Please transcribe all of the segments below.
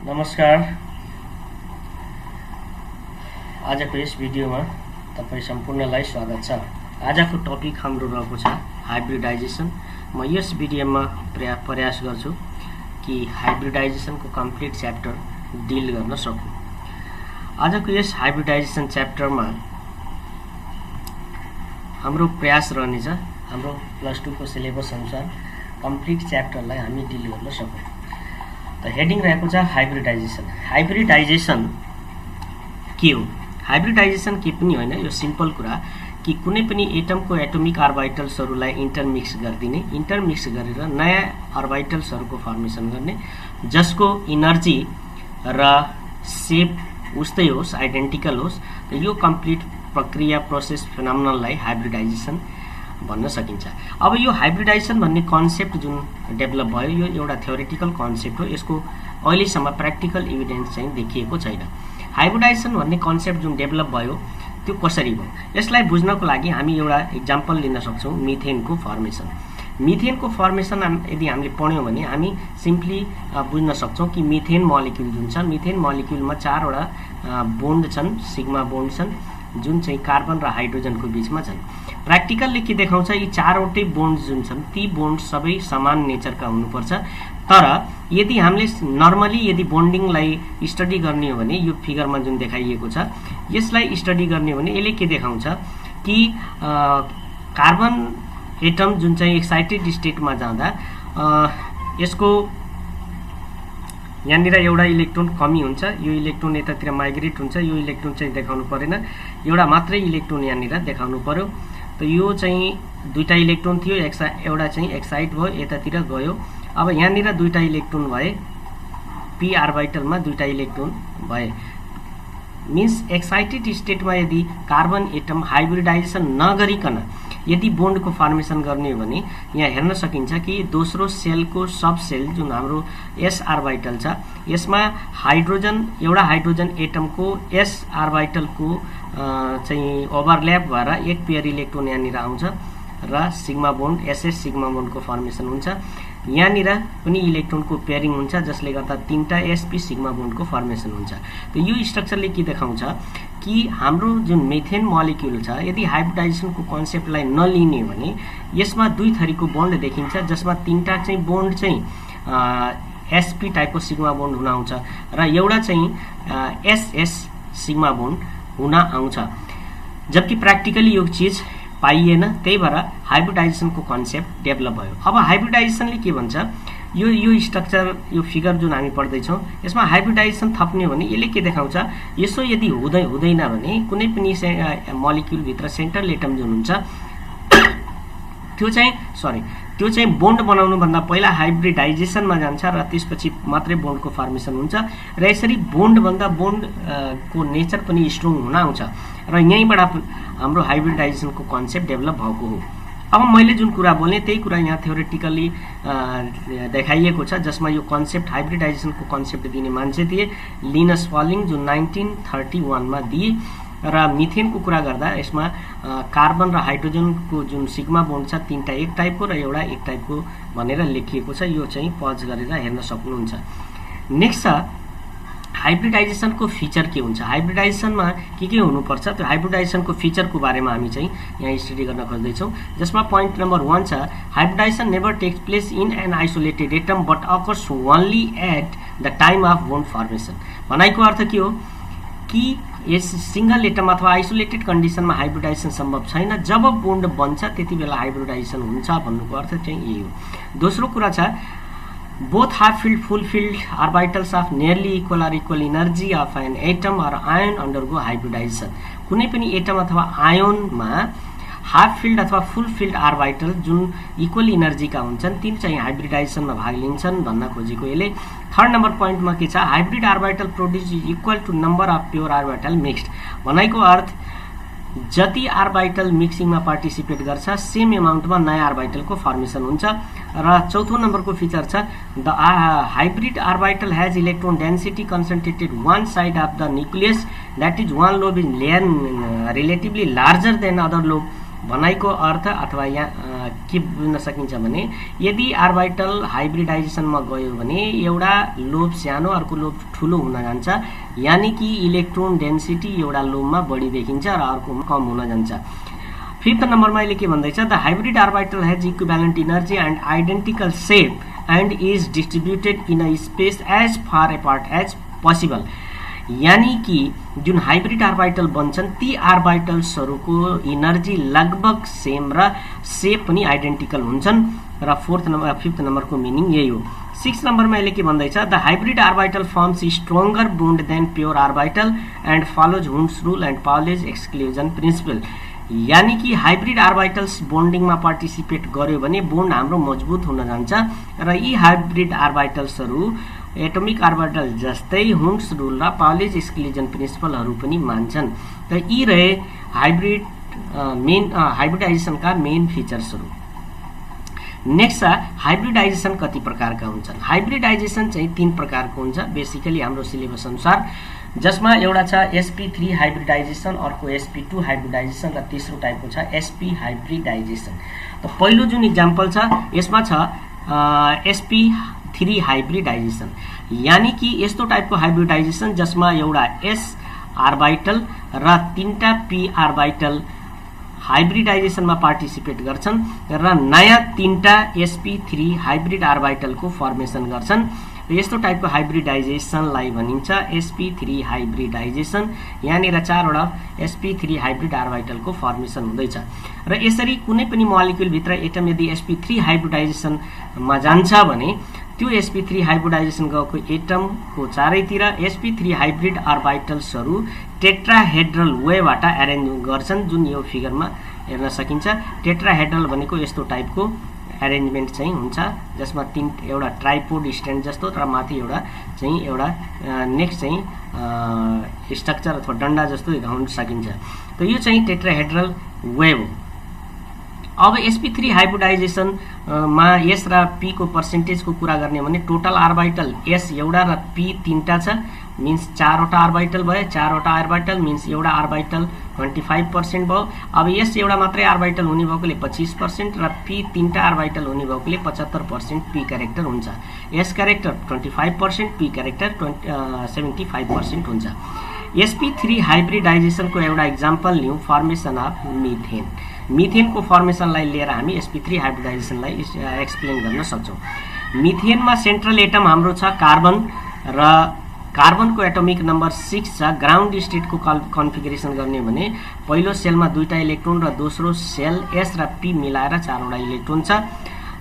नमस्कार। आजको यस भिडियोमा तपाईं सम्पूर्णलाई स्वागत छ। आजको टपिक हाम्रो रहेको छ हाइब्रिडाइजेसन। म यस भिडियोमा प्रयास गर्छु कि हाइब्रिडाइजेसनको कम्प्लिट च्याप्टर डिल गर्न सकूँ। आजको यस हाइब्रिडाइजेसन च्याप्टरमा हाम्रो प्रयास रहनेछ हाम्रो प्लस 2 को सिलेबस अनुसार कम्प्लिट च्याप्टरलाई हामी डिल गर्न सकूँ। त हेडिङ रहेको छ हाइब्रिडाइजेसन। हाइब्रिडाइजेसन के हो? हाइब्रिडाइजेसन के पनि होइन, यो सिम्पल कुरा कि कुनै पनि एटमको एटोमिक अर्बिटल्सहरूलाई इन्टरमिक्स गरेर नयाँ अर्बिटल्सहरूको फर्मेसन गर्ने, जसको इनर्जी र सेप उस्तै होस्, आइडेन्टिकल होस्। त यो कम्प्लिट प्रक्रिया, प्रोसेस, फिनोमेननलाई हाइब्रिडाइजेसन भन्न सकिन्छ। अब यो हाइब्रिडाइजेसन भन्ने कन्सेप्ट जुन डेभलप भयो, यो एउटा थ्योरेटिकल कन्सेप्ट हो। यसको अहिलेसम्म प्र्याक्टिकल इभिडेन्स चाहिँ देखिएको छैन। हाइब्रिडाइजेसन भन्ने कन्सेप्ट जुन डेभलप भयो त्यो कसरी भयो, यसलाई बुझ्नको लागि हामी एउटा इक्जाम्पल लिन सक्छौँ, मिथेनको फर्मेसन। मिथेनको फर्मेसन यदि हामीले पढ्यौँ भने हामी सिम्पली बुझ्न सक्छौँ कि मिथेन मोलिक्युल जुन छ, मिथेन मोलिक्युलमा 4वटा बोन्ड छन्, सिग्मा बोन्ड छन्, जुन चाहिँ कार्बन र हाइड्रोजनको बीचमा छन्। प्र्याक्टिकलले के देखाउँछ, यी 4वटै बोन्ड जुन छन् ती बोन्ड सबै समान नेचरका हुनुपर्छ। तर यदि हामीले नर्मली यदि बोन्डिङलाई स्टडी गर्ने हो भने, यो फिगरमा जुन देखाइएको छ यसलाई स्टडी गर्ने हो भने यसले के देखाउँछ कि कार्बन एटम जुन चाहिँ एक्साइटेड स्टेटमा जाँदा यसको यहाँनिर एउटा इलेक्ट्रोन कमी हुन्छ, यो इलेक्ट्रोन यतातिर माइग्रेट हुन्छ, यो इलेक्ट्रोन चाहिँ देखाउनु परेन, एउटा मात्रै इलेक्ट्रोन यहाँनिर देखाउनु पर्यो। त यो चाहिँ दुईटा इलेक्ट्रोन थियो, एउटा चाहिँ एक्साइट भयो, यतातिर गयो। अब यहाँनिर दुईटा इलेक्ट्रोन भए, पी अर्बिटलमा दुईटा इलेक्ट्रोन भए, मिन्स एक्साइटेड स्टेटमा यदि कार्बन एटम हाइब्रिडाइजेसन नगरिकन यदि बोन्डको फर्मेसन गर्ने हो भने यहाँ हेर्न सकिन्छ कि दोस्रो सेलको सब सेल जुन हाम्रो एस अर्बिटल छ, यसमा हाइड्रोजन, एउटा हाइड्रोजन एटमको एस अर्बिटलको चाहिँ ओभरल्याप भएर एक पेयर इलेक्ट्रोन यहाँनिर आउँछ र सिग्मा बोन्ड, एसएस सिग्मा बोन्डको फर्मेसन हुन्छ। यहाँनिर पनि इलेक्ट्रोनको पेयरिङ हुन्छ, जसले गर्दा 3टा एसपी सिग्मा बोन्डको फर्मेसन हुन्छ। त यो स्ट्रक्चरले के देखाउँछ कि हाम्रो जुन मिथेन मोलिक्युल छ, यदि हाइब्रिडाइजेसनको कन्सेप्टलाई नलिने भने यसमा दुई थरीको बोन्ड देखिन्छ, जसमा 3टा चाहिँ बोन्ड चाहिँ एसपी टाइपको सिग्मा बोन्ड हुन आउँछ र एउटा चाहिँ एसएस सिग्मा बोन्ड हुन आउँछ। जबकि प्र्याक्टिकली यो चिज पाइएन, त्यही भएर हाइब्रिडाइजेसनको कन्सेप्ट डेभलप भयो। अब हाइब्रिडाइजेसनले के भन्छ, यो स्ट्रक्चर, यो फिगर जुन हामी पढ्दैछौँ यसमा हाइब्रिडाइजेसन थप्ने हो भने यसले के देखाउँछ, यसो यदि हुँदैन भने कुनै पनि मोलिक्युलभित्र सेन्ट्रल एटम जुन हुन्छ त्यो चाहिँ बोन्ड बनाउनुभन्दा पहिला हाइब्रिडाइजेसनमा जान्छ र त्यसपछि मात्रै बोन्डको फर्मेसन हुन्छ। र यसरी बोन्डभन्दा बोन्डको नेचर पनि स्ट्रङ हुन आउँछ र यहीँबाट हाम्रो हाइब्रिडाइजेसनको कन्सेप्ट डेभलप भएको हो। अब मैले जुन कुरा बोलेँ त्यही कुरा यहाँ थ्योरेटिकली देखाइएको छ, जसमा यो कन्सेप्ट, हाइब्रिडाइजेसनको कन्सेप्ट दिने मान्छे थिए लिनस पलिङ, जुन 1931मा दिए। र मिथेनको कुरा गर्दा यसमा कार्बन र हाइड्रोजनको जुन सिग्मा बोन्ड छ 3टा एक टाइपको र एउटा एक टाइपको भनेर लेखिएको छ। यो चाहिँ पज गरेर हेर्न सक्नुहुन्छ। नेक्स्ट छ हाइब्रिडाइजेसनको फिचर के हुन्छ, हाइब्रिडाइजेसनमा के हुनुपर्छ। त्यो हाइब्रिडाइजेसनको फिचरको बारेमा हामी चाहिँ यहाँ स्टडी गर्न खोज्दैछौँ, जसमा पोइन्ट नम्बर 1 छ, hybridization never takes place in an isolated atom but occurs only at the time of bond formation. भनाइको अर्थ के हो कि यस सिंगल एटम अथवा आइसोलेटेड कन्डिसनमा हाइब्रिडाइजेसन सम्भव छैन, जब बोन्ड बन्छ त्यति बेला हाइब्रिडाइजेसन हुन्छ भन्नुको अर्थ चाहिँ यही हो। दोस्रो कुरा छ, both have fulfilled orbitals of nearly equal or equal energy of an atom or ion undergo hybridization। कुनै पनि एटम अथवा आयोनमा हाफ फिल्ड अथवा फुल फिल्ड अर्बिटल जुन इक्वल इनर्जीका हुन्छन् तिनी चाहिँ हाइब्रिडाइजेसनमा भाग लिन्छन् भन्न खोजेको यसले। थर्ड नम्बर पोइन्टमा के छ, hybrid orbital produce equal to number of pure orbital mixed. भनाइको अर्थ जति अर्बिटल मिक्सिङमा पार्टिसिपेट गर्छ सेम एमाउन्टमा नयाँ अर्बिटलको फर्मेसन हुन्छ। र चौथो नम्बरको फिचर छ, the hybrid orbital has electron density concentrated one side of the nucleus that is one lobe in layer relatively larger than other lobe. भनाइको अर्थ अथवा यहाँ के बुझ्न सकिन्छ भने यदि आर्बिटल हाइब्रिडाइजेसनमा गयो भने एउटा लोब सानो अर्को लोब ठुलो हुन जान्छ, यानी कि इलेक्ट्रोन डेन्सिटी एउटा लोबमा बढी देखिन्छ र अर्कोमा कम हुन जान्छ। 5th नम्बरमा अहिले के भन्दैछ, the hybrid orbital has equivalent energy and identical shape and is distributed in a space as far apart as possible. यानी कि जुन हाइब्रिड आर्बिटल बन्छन् ती आर्बिटल्सहरूको इनर्जी लगभग सेम र सेप पनि आइडेन्टिकल हुन्छन् र 5th नम्बरको मिनिङ यही हो। 6th नम्बरमा यसले के भन्दैछ, the hybrid orbital forms stronger bond than pure orbital and follows Hund's rule and Pauli's exclusion principle. यानी कि हाइब्रिड आर्बिटल्स बोन्डिङमा पार्टिसिपेट गर्यो भने बोन्ड हाम्रो मजबुत हुन जान्छ र यी हाइब्रिड आर्बिटल्सहरू एटोमिक आर्बिटल जस्तै हुन्स रुल र पाउलेज एक्सक्लुजन प्रिन्सिपलहरू पनि मान्छन्। त यी रहे हाइब्रिडाइजेसनका मेन फिचर्सहरू। नेक्स्ट छ हाइब्रिडाइजेसन कति प्रकारका हुन्छन्। हाइब्रिडाइजेसन चाहिँ 3 प्रकारको हुन्छ बेसिकली हाम्रो सिलेबस अनुसार, जसमा एउटा छ sp3 हाइब्रिडाइजेसन, अर्को sp2 हाइब्रिडाइजेसन र तेस्रो टाइपको छ sp हाइब्रिडाइजेसन। त पहिलो जुन इक्जाम्पल छ यसमा छ sp3 हाइब्रिडाइजेसन, यानी कि यस्तो टाइपको हाइब्रिडाइजेसन जसमा एउटा s आर्बिटल र 3टा p आर्बिटल हाइब्रिडाइजेसनमा पार्टिसिपेट गर्छन् र नयाँ 3टा sp3 हाइब्रिड आर्बिटलको फर्मेसन गर्छन्। यस्तो टाइपको हाइब्रिडाइजेसनलाई भनिन्छ sp3 हाइब्रिडाइजेसन। यहाँनिर 4वटा sp3 हाइब्रिड आर्बिटलको फर्मेसन हुँदैछ र यसरी कुनै पनि मोलिक्युल भित्र एटम यदि sp3 हाइब्रिडाइजेसनमा जान्छ भने त्यो sp3 हाइब्रिडाइजेसन गएको एटमको चारैतिर sp3 हाइब्रिड आर्बिटल्सहरू टेट्राहेड्रल वेबाट एरेन्ज गर्छन्, जुन यो फिगरमा हेर्न सकिन्छ। टेट्राहेड्रल भनेको यस्तो टाइपको एरेन्जमेन्ट चाहिँ हुन्छ जसमा एउटा ट्राइपोड स्ट्यान्ड जस्तो र माथि एउटा नेक्स्ट चाहिँ स्ट्रक्चर अथवा डन्डा जस्तो देखाउन सकिन्छ। त यो चाहिँ टेट्राहेड्रल वेभ हो। अब sp3 हाइब्रिडाइजेसनमा s र p को पर्सेन्टेजको कुरा गर्ने भने टोटल आर्बिटल s एउटा र p 3टा छ, मिन्स 4वटा आर्बिटल भयो। 4वटा आर्बिटल मिन्स एउटा आर्बिटल 25% भयो। अब s एउटा मात्रै आर्बिटल हुने भएकोले 25% र p 3टा आर्बिटल हुने भएकोले 75% p क्यारेक्टर हुन्छ। s क्यारेक्टर 25%, p क्यारेक्टर 75% हुन्छ। sp3 हाइब्रिडाइजेसनको एउटा इक्जाम्पल लिउँ, फर्मेसन अफ मिथेन। मिथेनको फर्मेसनलाई लिएर हामी sp3 हाइब्रिडाइजेसनलाई एक्सप्लेन गर्न सक्छौँ। मिथेनमा सेन्ट्रल एटम हाम्रो छ कार्बन र कार्बनको एटोमिक नम्बर 6 छ। ग्राउन्ड स्टेटको कन्फिगरेसन गर्ने भने पहिलो सेलमा 2टा इलेक्ट्रोन र दोस्रो सेल s र p मिलाएर 4वटा इलेक्ट्रोन छ।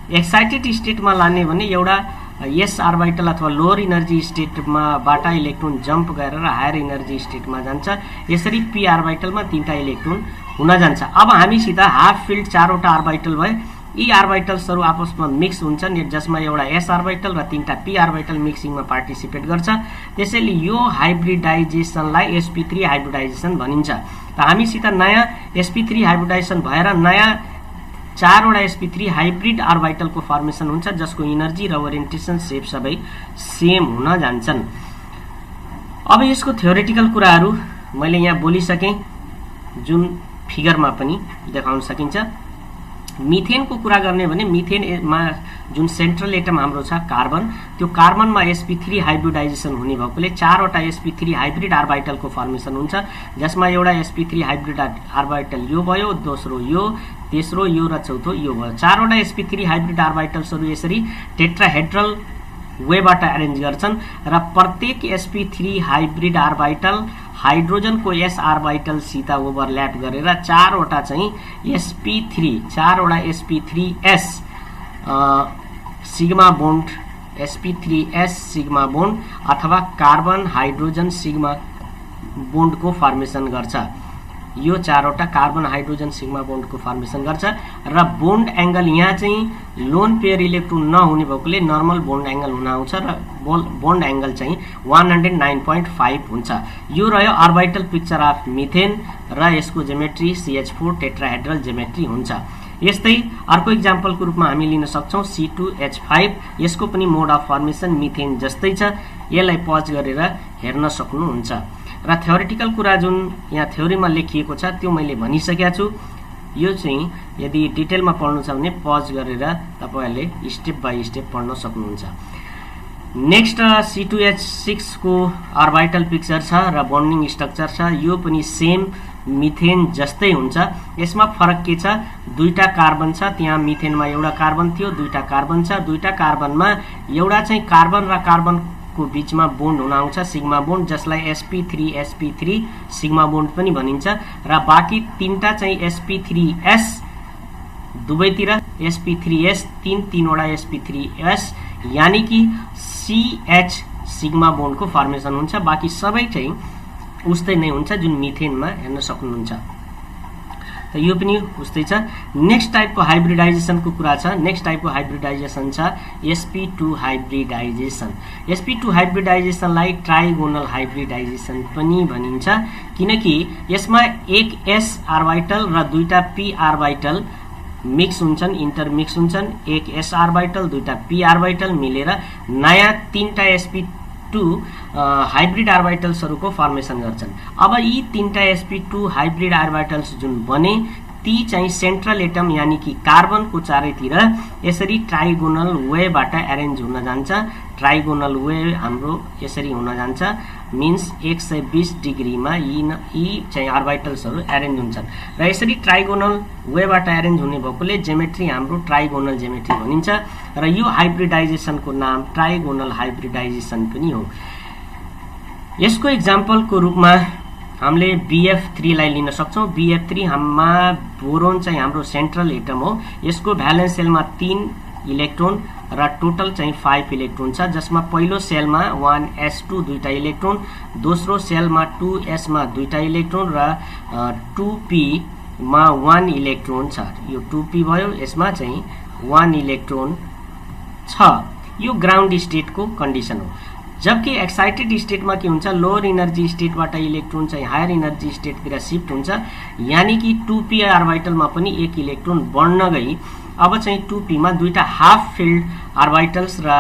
एक्साइटेड स्टेटमा लाने भने एउटा s आर्बिटल अथवा लोअर इनर्जी स्टेटमा बाट इलेक्ट्रोन जम्प गरेर हायर इनर्जी स्टेटमा जान्छ। यसरी p आर्बिटलमा 3टा इलेक्ट्रोन हुन जान्छ। अब हामीसित हाफ फिल्ड 4वटा आर्बिटल भए यी आर्बिटल्सहरू आपसमा मिक्स हुन्छन्, जसमा एउटा s आर्बिटल र 3टा p आर्बिटल मिक्सिङमा पार्टिसिपेट गर्छ। त्यसैले यो हाइब्रिडाइजेसनलाई sp3 हाइब्रिडाइजेसन भनिन्छ। त हामीसित नयाँ sp3 हाइब्रिडाइजेसन भएर नयाँ 4वटा sp3 हाइब्रिड आर्बिटलको फर्मेसन हुन्छ, जसको इनर्जी र ओरिएन्टेसन सेप सबै सेम हुन जान्छन्। अब यसको थ्योरेटिकल कुराहरू मैले यहाँ बोलिसकेँ, जुन फिगरमा पनि देखाउन सकिन्छ। मिथेनको कुरा गर्ने भने मिथेनमा जुन सेन्ट्रल एटम हाम्रो छ कार्बन, त्यो कार्बनमा sp3 हाइब्रिडाइजेसन हुने भएकोले 4वटा sp3 हाइब्रिड आर्बिटलको फर्मेसन हुन्छ, जसमा एउटा sp3 हाइब्रिड आर्बिटल यो भयो, दोस्रो यो, तेस्रो यो र चौथो यो भयो। 4वटा sp3 हाइब्रिड आर्बिटल्सहरू यसरी टेट्राहेड्रल वेबाट एरेन्ज गर्छन् र प्रत्येक sp3 हाइब्रिड आर्बिटल हाइड्रोजनको s आर्बिटल सित ओभरल्याप गरेर 4वटा चाहिँ चारवटा sp3s sigma bond sp3s sigma bond अथवा कार्बन हाइड्रोजन सिग्मा बोन्डको फर्मेसन गर्छ। यो 4वटा कार्बन हाइड्रोजन सिग्मा बोन्डको फर्मेसन गर्छ र बोन्ड एंगल यहाँ चाहिँ लोन पेयर इलेक्ट्रोन नहुने भएकोले नर्मल बोन्ड एंगल हुन आउँछ र बोन्ड एंगल चाहिँ 109.5 हुन्छ। यो रह्यो अर्बिटल पिक्चर अफ मिथेन र यसको ज्योमेट्री CH4 टेट्राहेड्रल ज्योमेट्री हुन्छ। यस्तै अर्को इक्जाम्पलको रूपमा हामी लिन सक्छौं C2H5, यसको पनि मोड अफ फर्मेसन मिथेन जस्तै छ। यसलाई पज गरेर हेर्न सक्नुहुन्छ। र थ्योरेटिकल कुरा जुन यहाँ थ्योरीमा लेखिएको छ त्यो मैले भनिसकेको छु। यो चाहिँ यदि डिटेलमा पढ्नु छ भने पज गरेर तपाईहरुले स्टेप बाइ स्टेप पढ्न सक्नुहुन्छ। नेक्स्ट C2H6 को अर्बिटल पिक्चर छ र बन्डिङ स्ट्रक्चर छ। यो पनि सेम मिथेन जस्तै हुन्छ। यसमा फरक के छ, दुईटा कार्बन छ, त्यहाँ मिथेनमा एउटा कार्बन थियो, दुईटा कार्बन छ। दुईटा कार्बनमा एउटा चाहिँ कार्बन र कार्बन को बीचमा बोन्ड हुन आउँछ सिग्मा बोन्ड, जसलाई sp3 सिग्मा बोन्ड पनि भनिन्छ र बाँकी तीनटा चाहिँ sp3s दुवैतिर sp3s तीनवटा sp3s यानी कि CH सिग्मा बोन्डको फर्मेसन हुन्छ। बाँकी सबै चाहिँ उस्तै नै हुन्छ जुन मिथेनमा हेर्न सक्नुहुन्छ। त यो पनि उस्तै छ। नेक्स्ट टाइपको हाइब्रिडाइजेसनको कुरा छ। नेक्स्ट टाइपको हाइब्रिडाइजेसन छ sp2 hybridisation. sp2 हाइब्रिडाइजेसनलाई trigonal hybridisation पनि भनिन्छ, किनकि यसमा एक s अर्बिटल र दुईटा p अर्बिटल मिक्स हुन्छन्, इन्टरमिक्स हुन्छन्। एक s अर्बिटल दुईटा p अर्बिटल मिलेर नयाँ तीनटा sp2 हाइब्रिड अर्बिटल्सहरुको फर्मेसन गर्छन्। अब यी तीनटा sp2 हाइब्रिड अर्बिटल्स जुन बने ती चाहिँ सेन्ट्रल एटम यानी कि कार्बनको चारैतिर यसरी ट्राइगोनल वेबाट अरेन्ज हुन जान्छ। ट्राइगोनल वे हाम्रो यसरी हुन जान्छ, मिन्स 120 डिग्रीमा यी चाहिँ अर्बिटल्सहरु अरेन्ज हुन्छन् र यसरी ट्राइगोनल वेबाट अरेन्ज हुने भएकोले ज्योमेट्री हाम्रो ट्राइगोनल ज्योमेट्री भनिन्छ र यो हाइब्रिडाइजेसनको नाम ट्राइगोनल हाइब्रिडाइजेसन पनि हो। यसको एक्जाम्पलको रूपमा हामीले BF3 लाई लिन सक्छौं। BF3 हाममा बोरोन चाहिँ हाम्रो सेन्ट्रल एटम हो। यसको भ्यालेन्स सेलमा 3 इलेक्ट्रोन र टोटल चाहिँ 5 इलेक्ट्रोन छ, जसमा पहिलो सेलमा 1s2 दुईटा इलेक्ट्रोन, दोस्रो सेलमा 2s मा दुईटा इलेक्ट्रोन र 2p मा 1 इलेक्ट्रोन छ। यो 2p भयो, यसमा चाहिँ 1 इलेक्ट्रोन छ। यो ग्राउन्ड स्टेटको कन्डिसन हो। जबकि एक्साइटेड स्टेटमा के हुन्छ, लोअर इनर्जी स्टेटबाट इलेक्ट्रोन चाहिँ हायर इनर्जी स्टेटतिर शिफ्ट हुन्छ, यानी कि 2p अर्बिटलमा पनि एक इलेक्ट्रोन बढ्न गई अब चाहिँ 2p मा दुईटा हाफ फिल्ड अर्बिटल्स र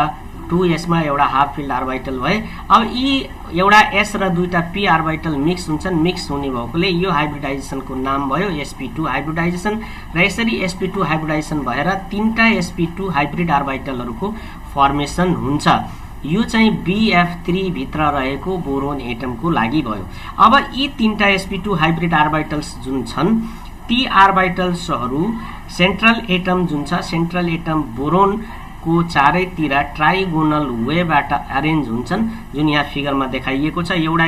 2s मा एउटा हाफ फिल्ड अर्बिटल भए। अब यी एउटा s र दुईटा p अर्बिटल मिक्स हुन्छन्। मिक्स हुने भएकोले यो हाइब्रिडाइजेसनको नाम भयो sp2 हाइब्रिडाइजेसन र यसरी sp2 हाइब्रिडाइजेसन भएर तीनटा sp2 हाइब्रिड अर्बिटलहरुको फर्मेसन हुन्छ। यो चाहिँ BF3 भित्र रहेको बोरोन एटमको लागि भयो। अब यी तीनटा sp2 हाइब्रिड अर्बिटल्स जुन छन् ती अर्बिटल्सहरु सेन्ट्रल एटम जुन छ, सेन्ट्रल एटम बोरोन को चारैतिर ट्राइगोनल वेबाट अरेन्ज हुन्छन्, जुन यहाँ फिगरमा देखाइएको छ। एउटा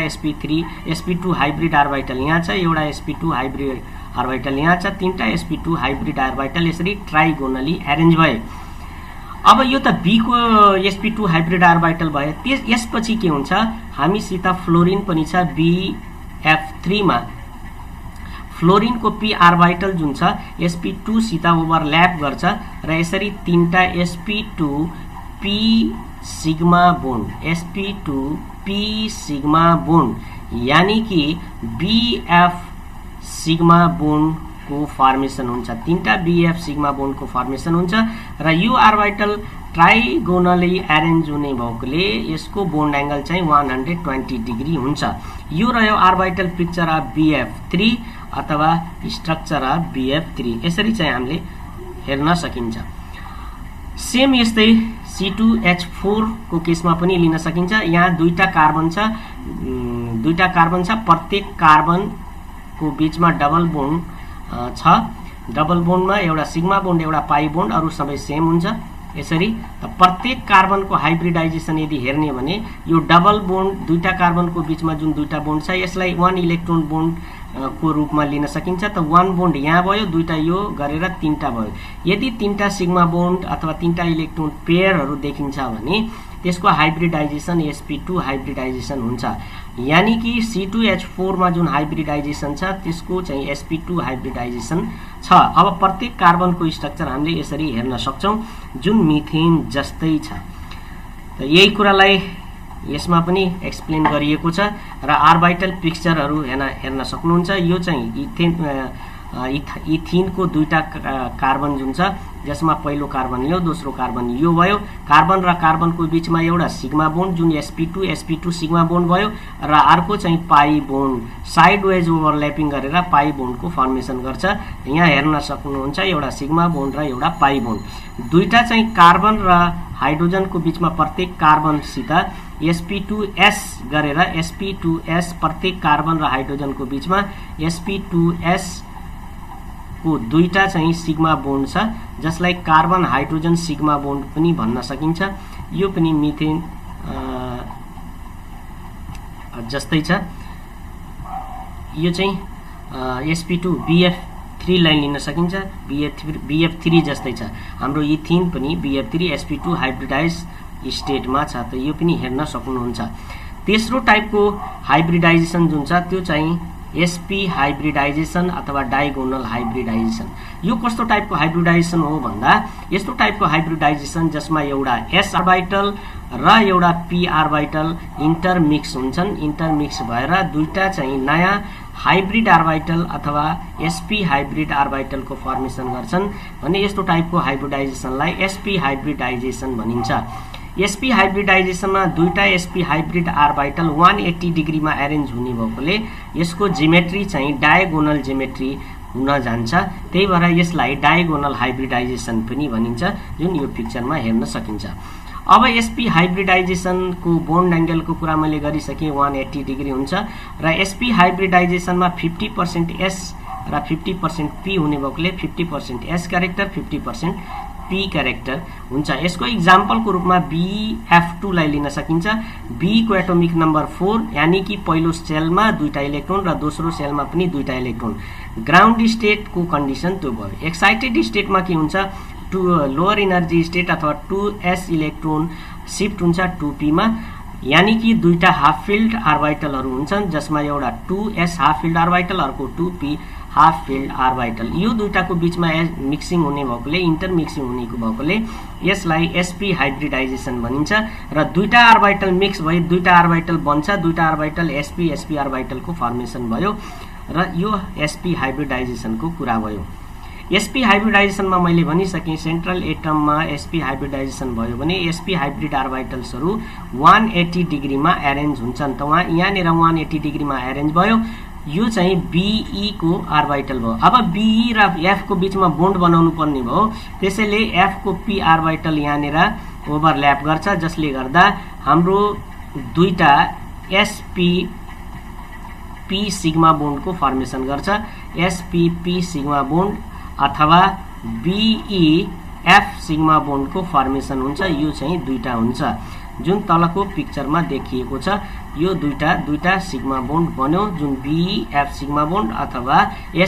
sp2 हाइब्रिड अर्बिटल यहाँ छ, एउटा sp2 हाइब्रिड अर्बिटल यहाँ छ, तीनटा sp2 हाइब्रिड अर्बिटल यसरी ट्राइगोनली अरेन्ज भए। अब यो त B को sp2 हाइब्रिड अर्बिटल भयो। यसपछि के हुन्छ, हामीसित फ्लोरिन पनि छ। BF3 मा फ्लोरिन को p अर्बिटल जुन छ sp2 सित ओभरल्याप गर्छ र यसरी तीनटा sp2 p sigma bond, sp2 p sigma bond यानी कि BF सिग्मा बोन्ड को फर्मेसन हुन्छ। तीनटा BF सिग्मा बोन्ड को फर्मेसन हुन्छ र यो अर्बिटल ट्राइगोनली अरेन्ज हुने भएकोले यसको बोन्ड एंगल चाहिँ 120 डिग्री हुन्छ। यो रह्यो अर्बिटल पिक्चर अफ BF3 अथवा स्ट्रक्चर अफ BF3। यसरी चाहिँ हामीले हेर्न सकिन्छ। सेम यस्तै C2H4 को केसमा पनि लिन सकिन्छ। यहाँ दुईटा कार्बन छ, प्रत्येक कार्बन को बीचमा डबल बोन्ड छ। डबल बोन्डमा एउटा सिग्मा बोन्ड एउटा पाई बोन्ड, अरु सबै सेम हुन्छ। यसरी प्रत्येक कार्बन को हाइब्रिडाइजेसन यदि हेर्ने भने यो डबल बोन्ड दुईटा कार्बन को बीचमा जुन दुईटा बोन्ड छ यसलाई 1 इलेक्ट्रोन बोन्ड को रूपमा लिन सकिन्छ। त 1 बोन्ड यहाँ भयो, दुईटा यो गरेर तीनटा भयो। यदि तीनटा सिग्मा बोन्ड अथवा तीनटा इलेक्ट्रोन पेयरहरु देखिन्छ भने त्यसको हाइब्रिडाइजेसन sp2 हाइब्रिडाइजेसन हुन्छ। यानी कि C2H4 मा जुन हाइब्रिडाइजेसन छ त्यसको चाहिँ sp2 हाइब्रिडाइजेसन छ। अब प्रत्येक कार्बन को स्ट्रक्चर हामीले यसरी हेर्न सक्छौं जुन मिथेन जस्तै छ। त यही कुरालाई यसमा पनि एक्सप्लेन गरिएको छ र अर्बिटल पिक्चरहरु हेर्न सक्नुहुन्छ। यो चाहिँ इथिनको दुईटा कार्बन जुन छ जसमा पहिलो कार्बन यो दोस्रो कार्बन यो भयो। कार्बन र कार्बनको बीचमा एउटा सिग्मा बोन्ड जुन sp2 सिग्मा बोन्ड भयो र अर्को चाहिँ pi bond side ways overlapping गरेर पाई बोन्डको फर्मेसन गर्छ। यहाँ हेर्न सक्नुहुन्छ एउटा सिग्मा बोन्ड र एउटा पाई बोन्ड। दुईटा चाहिँ कार्बन र हाइड्रोजनको बीचमा प्रत्येक कार्बनसित sp2s गरेर sp2s प्रत्येक कार्बन र हाइड्रोजनको बीचमा sp2s को दुईटा चाहिँ सिग्मा बोन्ड छ जसलाई कार्बन हाइड्रोजन सिग्मा बोन्ड पनि भन्न सकिन्छ। यो पनि मिथेन जस्तै छ। यो चाहिँ sp2 bf3 लाई लिन सकिन्छ, bf3 जस्तै छ। हाम्रो इथिन पनि bf3 sp2 हाइब्रिडाइज स्टेटमा छ, त यो पनि हेर्न सक्नुहुन्छ। तेस्रो टाइपको हाइब्रिडाइजेसन जुन छ त्यो चाहिँ sp हाइब्रिडाइजेसन अथवा डायगोनल हाइब्रिडाइजेसन। यो कस्तो टाइपको हाइब्रिडाइजेसन हो भन्दा यस्तो टाइपको हाइब्रिडाइजेसन जसमा एउटा s अर्बिटल र एउटा p अर्बिटल इन्टरमिक्स हुन्छन्। इन्टरमिक्स भएर दुईटा चाहिँ नयाँ हाइब्रिड अर्बिटल अथवा sp हाइब्रिड अर्बिटलको फर्मेसन गर्छन् भने यस्तो टाइपको हाइब्रिडाइजेसनलाई sp हाइब्रिडाइजेसन भनिन्छ। sp हाइब्रिडाइजेसनमा दुईटा sp हाइब्रिड अर्बिटल 180 डिग्रीमा एरेन्ज हुने भएकोले यसको जियोमेट्री चाहिँ डायगोनल जियोमेट्री हुन जान्छ। त्यही भएर यसलाई डायगोनल हाइब्रिडाइजेसन पनि भनिन्छ, जुन यो पिक्चरमा हेर्न सकिन्छ। अब sp हाइब्रिडाइजेसनको बोन्ड एंगलको कुरा मैले गरिसकेँ, 180 डिग्री हुन्छ र sp हाइब्रिडाइजेसनमा 50% s र 50% p हुने भएकोले 50% s क्यारेक्टर 50% p क्यारेक्टर हुन्छ। यसको इक्जाम्पलको रूपमा bf2 लाई लिन सकिन्छ। b को एटोमिक नम्बर 4 यानी कि पहिलो सेलमा दुईटा इलेक्ट्रोन र दोस्रो सेलमा पनि दुईटा इलेक्ट्रोन। ग्राउन्ड स्टेटको कन्डिसन त्यो भयो। एक्साइटेड स्टेटमा के हुन्छ, लोअर एनर्जी स्टेट अथवा 2s इलेक्ट्रोन शिफ्ट हुन्छ 2p मा, यानी कि दुईटा हाफ फिल्ड अर्बिटलहरू हुन्छन् जसमा एउटा 2s हाफ फिल्ड अर्बिटल अर्को 2p हाफ फिल्ड अर्बिटल। यो दुईटाको बीचमा मिक्सिङ हुने भएकोले इन्टरमिक्सिङ हुनेको भएकोले यसलाई sp हाइब्रिडाइजेसन भनिन्छ। र दुईटा अर्बिटल मिक्स भई दुईटा अर्बिटल बन्छ, दुईटा अर्बिटल sp अर्बिटलको फर्मेसन भयो र यो sp हाइब्रिडाइजेसनको कुरा भयो। sp हाइब्रिडाइजेसनमा मैले भनिसकेँ सेन्ट्रल एटममा sp हाइब्रिडाइजेसन भयो भने sp हाइब्रिड अर्बिटल्सहरू 180 डिग्रीमा एरेन्ज हुन्छन्। त यहाँनिर 180 डिग्रीमा एरेन्ज भयो। यो चाहिँ be को अर्बिटल भयो। अब be र f को बीचमा बोन्ड बनाउनु पर्ने भयो, त्यसैले f को p अर्बिटल यहाँनिर ओभरल्याप गर्छ जसले गर्दा हाम्रो दुईटा sp p सिग्मा बोन्डको फर्मेसन गर्छ। sp p सिग्मा बोन्ड अथवा be f सिग्मा बोन्डको फर्मेसन हुन्छ। यो चाहिँ दुईटा हुन्छ जुन तलको पिक्चरमा देखिएको छ। यो दुईटा सिग्मा बोन्ड बन्यो जुन bf सिग्मा बोन्ड अथवा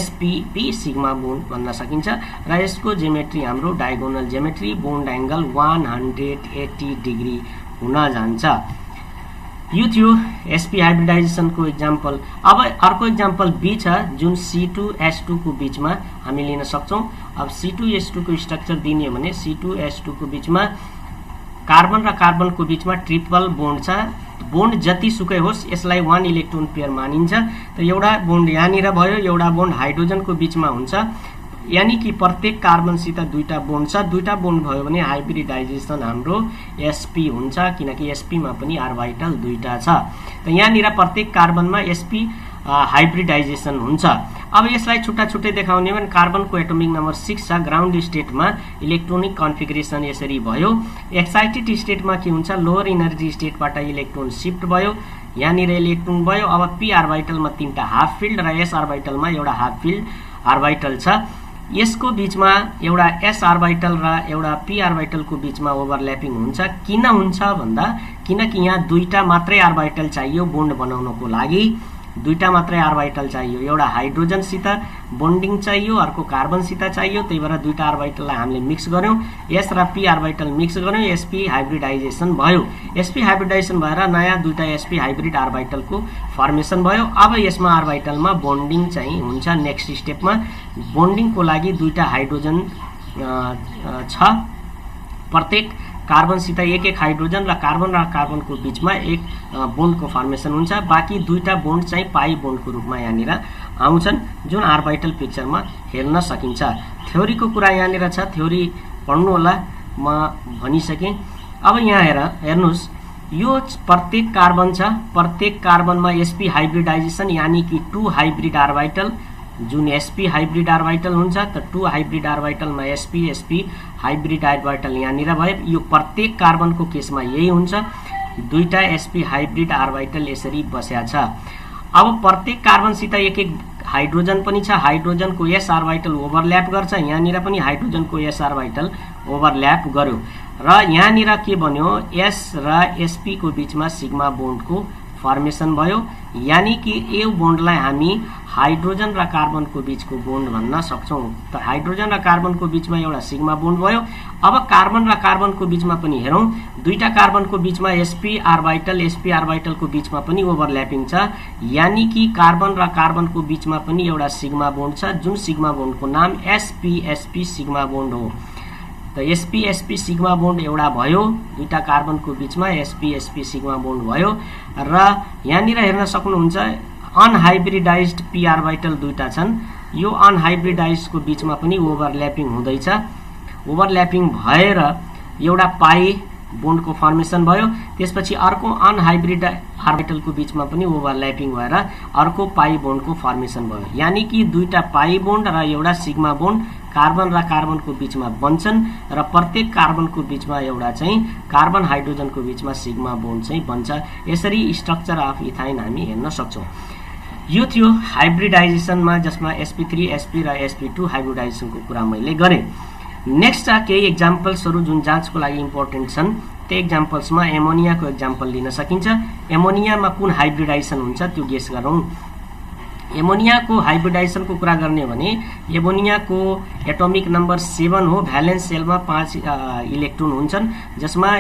sp p सिग्मा बोन्ड भन्न सकिन्छ र यसको जियोमेट्री हाम्रो diagonal geometry, bond angle 180 degree हुन जान्छ। यो थियो sp हाइब्रिडाइजेसनको इक्जाम्पल। अब अर्को इक्जाम्पल b छ जुन C2H2 को बीचमा हामी लिन सक्छौं। अब C2H2 को स्ट्रक्चर दिने भने C2H2 को बीचमा कार्बन र कार्बनको बीचमा ट्रिपल बोन्ड छ। बोन्ड जति सुकै होस् यसलाई 1 इलेक्ट्रोन पेयर मानिन्छ। त एउटा बोन्ड यहाँनिर भयो, एउटा बोन्ड हाइड्रोजनको बीचमा हुन्छ, यानी कि प्रत्येक कार्बनसित दुईटा बोन्ड छ। दुईटा बोन्ड भयो भने हाइब्रिडाइजेसन हाम्रो sp हुन्छ किनकि sp मा पनि अर्बिटल दुईटा छ। त यहाँनिर प्रत्येक कार्बनमा sp हाइब्रिडाइजेसन हुन्छ। अब यसलाई छुट्टा छुट्टै देखाउने भने कार्बनको एटोमिक नम्बर 6 छ। ग्राउन्ड स्टेटमा इलेक्ट्रोनिक कन्फिगरेसन यसरी भयो। एक्साइटेड स्टेटमा के हुन्छ, लोअर एनर्जी स्टेटबाट इलेक्ट्रोन शिफ्ट भयो, यहाँनिर इलेक्ट्रोन भयो। अब p अर्बिटलमा तीनटा हाफ फिल्ड र s अर्बिटलमा एउटा हाफ फिल्ड अर्बिटल छ। यसको बीचमा एउटा s अर्बिटल र एउटा p अर्बिटलको बीचमा ओभरल्यापिङ हुन्छ। किन हुन्छ भन्दा किनकि यहाँ दुईटा मात्रै अर्बिटल चाहियो बोन्ड बनाउनको लागि, दुईटा मात्रै अर्बिटल चाहियो। एउटा हाइड्रोजनसित बोन्डिङ चाहियो, अर्को कार्बनसित चाहियो। त्यही भएर दुईटा अर्बिटललाई हामीले मिक्स गर्यौं, s र p अर्बिटल मिक्स गर्यौं, sp हाइब्रिडाइजेसन भयो। sp हाइब्रिडाइजेसन भएर नयाँ दुईटा sp हाइब्रिड अर्बिटलको फर्मेसन भयो। अब यसमा अर्बिटलमा बोन्डिङ चाहिँ हुन्छ। नेक्स्ट स्टेपमा बोन्डिङको लागि दुईटा हाइड्रोजन छ, प्रत्येक कार्बनसित एक हाइड्रोजन र कार्बनको बीचमा एक बोन्डको फर्मेसन हुन्छ। बाँकी दुईटा बोन्ड चाहिँ पाई बोन्डको रूपमा यहाँनिर आउँछन् जुन आर्बिटल पिक्चरमा हेर्न सकिन्छ। थ्योरीको कुरा यहाँनिर छ, थ्योरी पढ्नु होला, म भनिसकेँ। अब यहाँ हेर्नुहोस्, यो प्रत्येक कार्बन छ, प्रत्येक कार्बनमा sp हाइब्रिडाइजेसन यानि कि 2 हाइब्रिड आर्बिटल, जुन sp हाइब्रिड आर्बिटल हुन्छ त 2 हाइब्रिड आर्बिटलमा sp हाइब्रिड आर्बिटल यहाँनिर भयो। यो प्रत्येक कार्बनको केसमा यही हुन्छ, दुईटा sp हाइब्रिड आर्बिटल यसरी बस्या छ। अब प्रत्येक कार्बनसित एक एक हाइड्रोजन पनि छ, हाइड्रोजनको s आर्बिटल ओभरल्याप गर्छ, यहाँनिर पनि हाइड्रोजनको s आर्बिटल ओभरल्याप गर्यो र यहाँनिर के बन्यो, s र sp को बीचमा सिग्मा बोन्डको फर्मेसन भयो। यानी कि यो बोन्डलाई हामी हाइड्रोजन र कार्बनको बीचको बोन्ड भन्न सक्छौं। त हाइड्रोजन र कार्बनको बीचमा एउटा सिग्मा बोन्ड भयो। अब कार्बन र कार्बनको बीचमा पनि हेरौं, दुईटा कार्बनको बीचमा sp आर्बिटलको बीचमा पनि ओभरल्यापिङ छ, यानी कि कार्बन र कार्बनको बीचमा पनि एउटा सिग्मा बोन्ड छ, जुन सिग्मा बोन्डको नाम sp सिग्मा बोन्ड हो। त sp सिग्मा बोन्ड एउटा भयो, दुईटा कार्बनको बीचमा sp सिग्मा बोन्ड भयो र यहाँनिर हेर्न सक्नुहुन्छ अनहाइब्रिडाइज्ड p आर्बिटल दुईटा छन्। यो अनहाइब्रिडाइज्डको बीचमा पनि ओभरल्यापिङ हुँदैछ, ओभरल्यापिङ भएर एउटा पाई बोन्डको फर्मेसन भयो। त्यसपछि अर्को अनहाइब्रिड आर्बिटलको बीचमा पनि ओभरल्यापिङ भएर अर्को पाई बोन्डको फर्मेसन भयो। यानी कि दुईटा पाई बोन्ड र एउटा सिग्मा बोन्ड कार्बन र कार्बनको बीचमा बन्छन् र प्रत्येक कार्बनको बीचमा एउटा चाहिँ कार्बन हाइड्रोजनको बीचमा सिग्मा बोन्ड चाहिँ बन्छ। यसरी स्ट्रक्चर अफ इथाइन हामी हेर्न सक्छौं। यो थियो हाइब्रिडाइजेसनमा, जसमा sp3 sp र sp2 हाइब्रिडाइजेसनको कुरा मैले गरेँ। नेक्स्ट केही एक्जाम्पल्सहरू जुन जाँचको लागि इम्पोर्टेन्ट छन्, त्यो एक्जाम्पल्समा एमोनियाको एक्जाम्पल लिन सकिन्छ। एमोनियामा कुन हाइब्रिडाइजेसन हुन्छ त्यो गेस गरौँ। एमोनियाको हाइब्रिडाइजेसनको कुरा गर्ने भने एमोनियाको एटोमिक नम्बर 7 हो, भ्यालेन्स सेलमा 5 इलेक्ट्रोन हुन्छन्, जसमा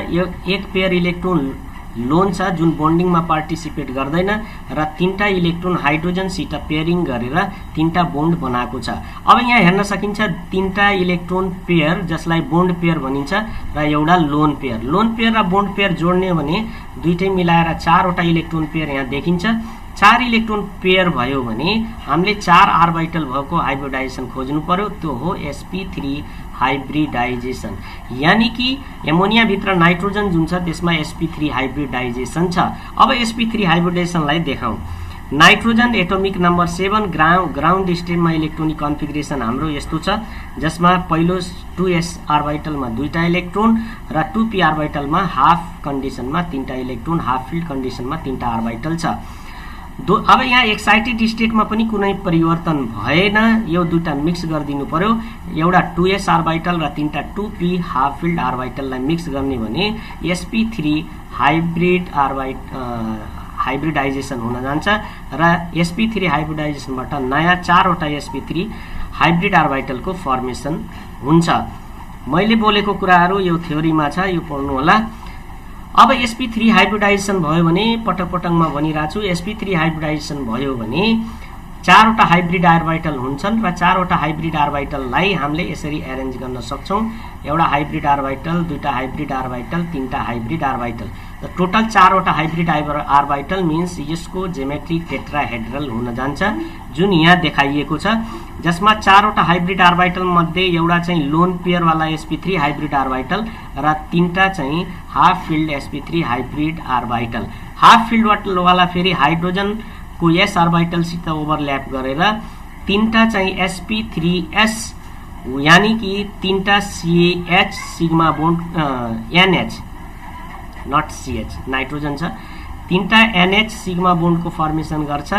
एक पेयर इलेक्ट्रोन लोन छ जुन बोन्डिङमा पार्टिसिपेट गर्दैन र 3टा इलेक्ट्रोन हाइड्रोजनसित पेयरिङ गरेर 3टा बोन्ड बनाएको छ। अब यहाँ हेर्न सकिन्छ 3टा इलेक्ट्रोन पेयर जसलाई बोन्ड पेयर भनिन्छ र एउटा लोन पेयर। लोन पेयर र बोन्ड पेयर जोड्ने भने दुईटै मिलाएर 4वटा इलेक्ट्रोन पेयर यहाँ देखिन्छ। 4 इलेक्ट्रोन पेयर भयो भने हामीले 4 आर्बिटल भएको हाइब्रिडाइजेसन खोज्नु पर्यो, त्यो हो sp3 हाइब्रिडाइजेसन। यानी कि एमोनिया भित्र नाइट्रोजन जुन छ त्यसमा sp3 हाइब्रिडाइजेसन छ। अब sp3 हाइब्रिडाइजेसनलाई देखाउँ। नाइट्रोजन एटोमिक नम्बर 7, ग्राउन्ड स्टेटमा इलेक्ट्रोनिक कन्फिगरेसन हाम्रो यस्तो छ, जसमा पहिलो 2s आर्बिटलमा 2टा इलेक्ट्रोन र 2p आर्बिटलमा हाफ कन्डिसनमा 3टा इलेक्ट्रोन, हाफ फिल्ड कन्डिसनमा 3टा आर्बिटल छ। अब यहाँ एक्साइटेड स्टेटमा पनि कुनै परिवर्तन भएन, यो दुईटा मिक्स गरिदिनु पर्यो। एउटा 2s आर्बिटल र 3टा 2p हाफ फिल्ड आर्बिटललाई मिक्स गर्ने भने sp3 हाइब्रिडाइजेसन हुन जान्छ र sp3 हाइब्रिडाइजेसनबाट नयाँ 4वटा sp3 हाइब्रिड आर्बिटलको फर्मेसन हुन्छ। मैले बोलेको कुराहरू यो थ्योरीमा छ, यो पढ्नु होला। अब sp3 हाइब्रिडाइजेसन भयो भने पटक पटकमा भनिरहेको छु, sp3 हाइब्रिडाइजेसन भयो भने 4वटा हाइब्रिड आर्बिटल हुन्छन् र 4वटा हाइब्रिड आर्बिटललाई हामीले यसरी एरेन्ज गर्न सक्छौं। एउटा हाइब्रिड आर्बिटल, दुईटा हाइब्रिड आर्बिटल, 3टा हाइब्रिड आर्बिटल। त टोटल 4वटा हाइब्रिड आर्बिटल मिन्स यसको ज्योमेट्री टेट्राहेड्रल हुन जान्छ, जुन यहाँ देखाइएको छ, जसमा 4वटा हाइब्रिड आर्बिटल मध्ये एउटा चाहिँ लोन पेयर वाला sp3 हाइब्रिड आर्बिटल र 3टा चाहिँ half filled sp3 hybrid orbital. Half filled वाला फेरि हाइड्रोजन को s आर्बिटल सित ओभरल्याप गरेर 3टा चाहिँ sp3s यानी कि 3टा CH सिग्मा बोन्ड NH नट CH नाइट्रोजन छ, 3टा NH सिग्मा बोन्डको फर्मेसन गर्छ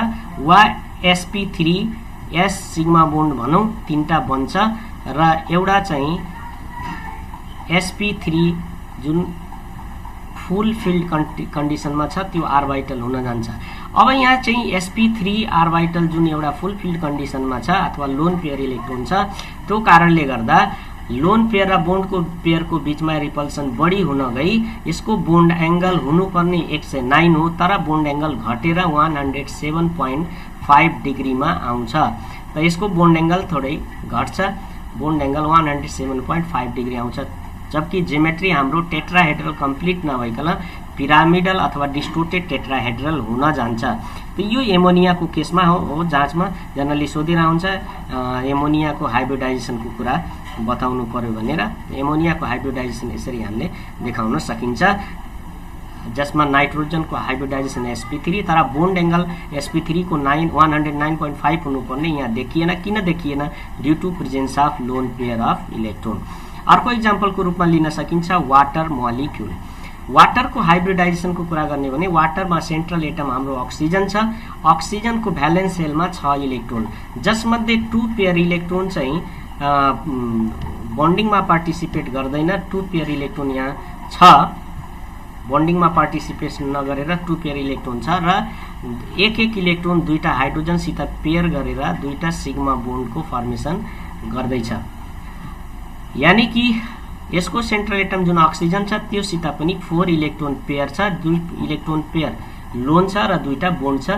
वा sp3s सिग्मा बोन्ड भनौं 3टा बन्छ र एउटा चाहिँ sp3 जुन फुल फिल्ड कन्डिसनमा छ त्यो आर्बिटल हुन जान्छ। अब यहाँ चाहिँ sp3 आर्बिटल जुन एउटा फुल फिल्ड कन्डिसनमा छ अथवा लोन पेयर इलेक्ट्रोन छ, त्यो कारणले गर्दा लोन पेयर र बोन्डको पेयरको बीचमा रिपल्सन बढी हुन गई यसको बोन्ड एंगल हुनुपर्ने 109 हो, तर बोन्ड एंगल घटेर 107.5 डिग्रीमा आउँछ। त यसको बोन्ड एंगल थोरै घट्छ, बोन्ड एंगल 107.5 डिग्री आउँछ, जबकि ज्योमेट्री हाम्रो टेट्राहेड्रल कम्प्लिट नभइकन पिरामिडल अथवा डिस्टोर्टेड टेट्राहेड्रल हुन जान्छ। त यो एमोनियाको केसमा हो जाँचमा जनरली सोधिरहन्छ एमोनियाको हाइब्रिडाइजेसनको कुरा बताउनु पर्यो भनेर। एमोनियाको हाइब्रिडाइजेसन यसरी हामीले देखाउन सकिन्छ, जसमा नाइट्रोजनको हाइब्रिडाइजेसन sp3 तर बोन्ड एंगल sp3 को 109.5 हुनुपर्ने यहाँ देखिएन। किन देखिएन? Due to presence of lone pair of electron. अर्को इक्जाम्पलको रूपमा लिन सकिन्छ वाटर मोलिक्युल। वाटरको हाइब्रिडाइजेसनको कुरा गर्ने भने वाटरमा सेन्ट्रल एटम हाम्रो अक्सिजन छ। अक्सिजनको भ्यालेन्स सेलमा 6 इलेक्ट्रोन, जसमध्ये 2 पेयर इलेक्ट्रोन चाहिँ बन्डिङमा पार्टिसिपेट गर्दैन। 2 पेयर इलेक्ट्रोन यहाँ छ, बन्डिङमा पार्टिसिपेसन नगरेर 2 पेयर इलेक्ट्रोन छ र एक इलेक्ट्रोन दुईटा हाइड्रोजनसित पेयर गरेर दुईटा सिग्मा बोन्डको फर्मेसन गर्दैछ। यानी कि यसको सेन्ट्रल एटम जुन अक्सिजन छ त्योसित पनि 4 इलेक्ट्रोन पेयर छ, 2 इलेक्ट्रोन पेयर लोन छ र दुईटा बोन्ड छ।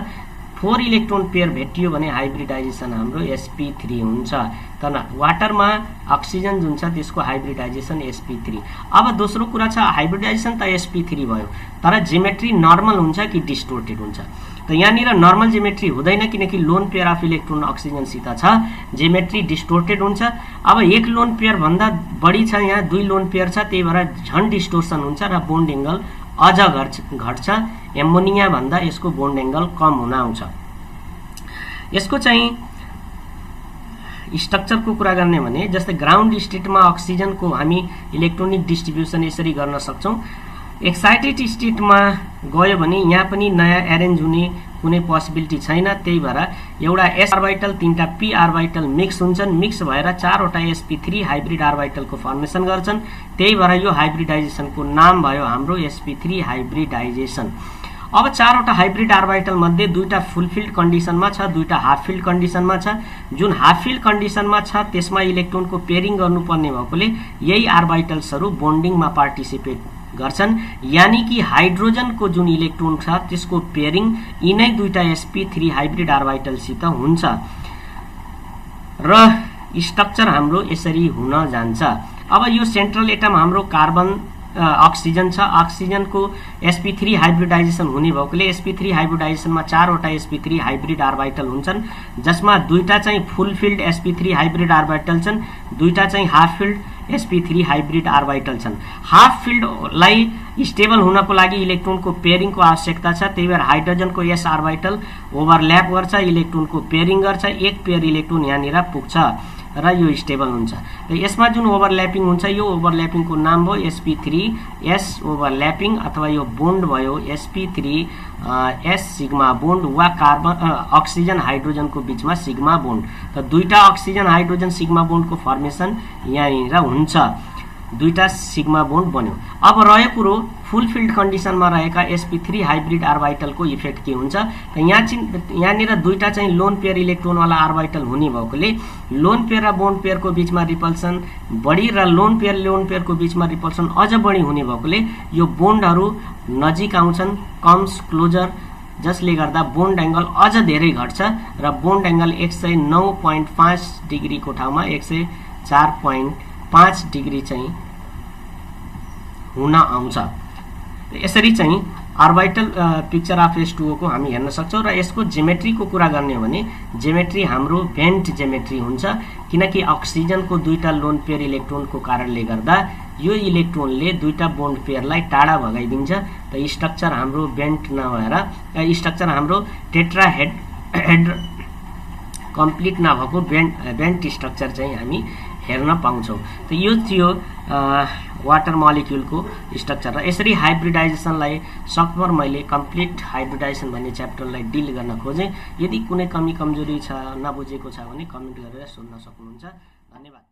4 इलेक्ट्रोन पेयर भेटियो भने हाइब्रिडाइजेसन हाम्रो sp3 हुन्छ। तर वाटरमा अक्सिजन जुन छ त्यसको हाइब्रिडाइजेसन sp3। अब दोस्रो कुरा छ हाइब्रिडाइजेसन त sp3 भयो, तर जियोमेट्री नर्मल हुन्छ कि डिस्टोर्टेड हुन्छ? त यहाँनिर नर्मल जियोमेट्री हुँदैन, किनकि लोन पेयर अफ इलेक्ट्रोन अक्सिजनसित छ, जियोमेट्री डिस्टोर्टेड हुन्छ। अब एक लोन पेयर भन्दा बढी छ, यहाँ 2 लोन पेयर छ, त्यही भएर झन डिस्टोर्सन हुन्छ र बोन्ड एंगल अझ घट्छ। एमोनिया भन्दा यसको बोन्ड एंगल कम हुन आउँछ। यसको चाहिँ स्ट्रक्चरको कुरा गर्ने भने जस्तै ग्राउन्ड स्टेटमा अक्सिजनको हामी इलेक्ट्रोनिक डिस्ट्रिब्युसन यसरी गर्न सक्छौं। एक्साइटेड स्टेटमा गयो भने यहाँ पनि नयाँ एरेन्ज हुने कुनै पोसिबिलिटी छैन, त्यही भएर एउटा s ऑर्बिटल 3टा p ऑर्बिटल मिक्स हुन्छन्, मिक्स भएर 4वटा sp3 हाइब्रिड ऑर्बिटलको फर्मेसन गर्छन्। त्यही भएर यो हाइब्रिडाइजेसनको नाम भयो हाम्रो sp3 हाइब्रिडाइजेसन। अब 4वटा हाइब्रिड ऑर्बिटल मध्ये 2टा फुलफिल्ड कन्डिसनमा छ, 2टा हाफ फिल्ड कन्डिसनमा छ। जुन हाफ फिल्ड कन्डिसनमा छ त्यसमा इलेक्ट्रोनको पेयरिङ गर्नुपर्ने भएकोले यही ऑर्बिटल्सहरु बोन्डिङमा पार्टिसिपेट गर्छन्। यानी कि हाइड्रोजनको जुन इलेक्ट्रोन छ त्यसको पेयरिङ यिनै दुईटा sp3 हाइब्रिड ऑर्बिटलसित हुन्छ र स्ट्रक्चर हाम्रो यसरी हुन जान्छ। अब यो सेन्ट्रल एटम हाम्रो कार्बन अक्सिजन छ, अक्सिजनको sp3 हाइब्रिडाइजेसन हुने भएकोले sp3 हाइब्रिडाइजेसनमा 4वटा sp3 हाइब्रिड ऑर्बिटल हुन्छन्, जसमा दुईटा चाहिँ फुल फिल्ड sp3 हाइब्रिड ऑर्बिटल छन्, दुईटा चाहिँ half filled sp3 hybrid orbital छन्। हाफ फिल्डलाई स्टेबल हुनको लागि इलेक्ट्रोनको पेयरिङको आवश्यकता छ, त्यही भएर हाइड्रोजनको s ऑर्बिटल ओभरल्याप गर्छ, इलेक्ट्रोनको पेयरिङ गर्छ, एक पेयर इलेक्ट्रोन यहाँनिर पुग्छ र यो स्टेबल हुन्छ। र यसमा जुन ओभरल्यापिङ हुन्छ यो ओभरल्यापिङको नाम भयो sp3s ओभरल्यापिङ, अथवा यो बोन्ड भयो sp3s सिग्मा बोन्ड वा कार्बन अक्सिजन हाइड्रोजनको बीचमा सिग्मा बोन्ड। त दुईटा अक्सिजन हाइड्रोजन सिग्मा बोन्डको फर्मेसन यहाँनिर हुन्छ, दुईटा सिग्मा बोन्ड बन्यो। अब रह्यो कुरो फुल फिल्ड कन्डिसनमा रहेका sp3 हाइब्रिड ऑर्बिटलको इफेक्ट के हुन्छ? त यहाँनिर दुईटा चाहिँ लोन पेयर इलेक्ट्रोन वाला ऑर्बिटल हुने भएकोले लोन पेयर र बोन्ड पेयरको बीचमा रिपल्सन बढी र लोन पेयरको बीचमा रिपल्सन अझ बढी हुने भएकोले यो बोन्डहरू नजिक आउँछन्, कम्स क्लोजर, जसले गर्दा बोन्ड एंगल अझ धेरै घट्छ र बोन्ड एंगल 109.5 डिग्रीको ठाउँमा 104.5 डिग्री चाहिँ हुन आउँछ। यसरी चाहिँ ऑर्बिटल पिक्चर अफ S2O को हामी हेर्न सक्छौं। र यसको जियोमेट्रीको कुरा गर्ने हो भने जियोमेट्री हाम्रो बेन्ट जियोमेट्री हुन्छ, किनकि अक्सिजनको दुईटा लोन पेयर इलेक्ट्रोनको कारणले गर्दा यो इलेक्ट्रोनले दुईटा बोन्ड पेयरलाई टाढा भगाइदिन्छ। त स्ट्रक्चर हाम्रो बेन्ट नभएर स्ट्रक्चर हाम्रो टेट्राहेड कम्प्लिट नभएको बेन्ट स्ट्रक्चर चाहिँ हामी हेर्न पाउँछौं। त यो थियो वाटर मोलिक्युलको स्ट्रक्चर। र यसरी हाइब्रिडाइजेसनलाई सकभर मैले कम्प्लिट हाइब्रिडाइजेसन भन्ने च्याप्टरलाई डिल गर्न खोजेँ। यदि कुनै कमी कमजोरी छ, नबुझेको छ भने कमेन्ट गरेर सोध्न सक्नुहुन्छ। धन्यवाद।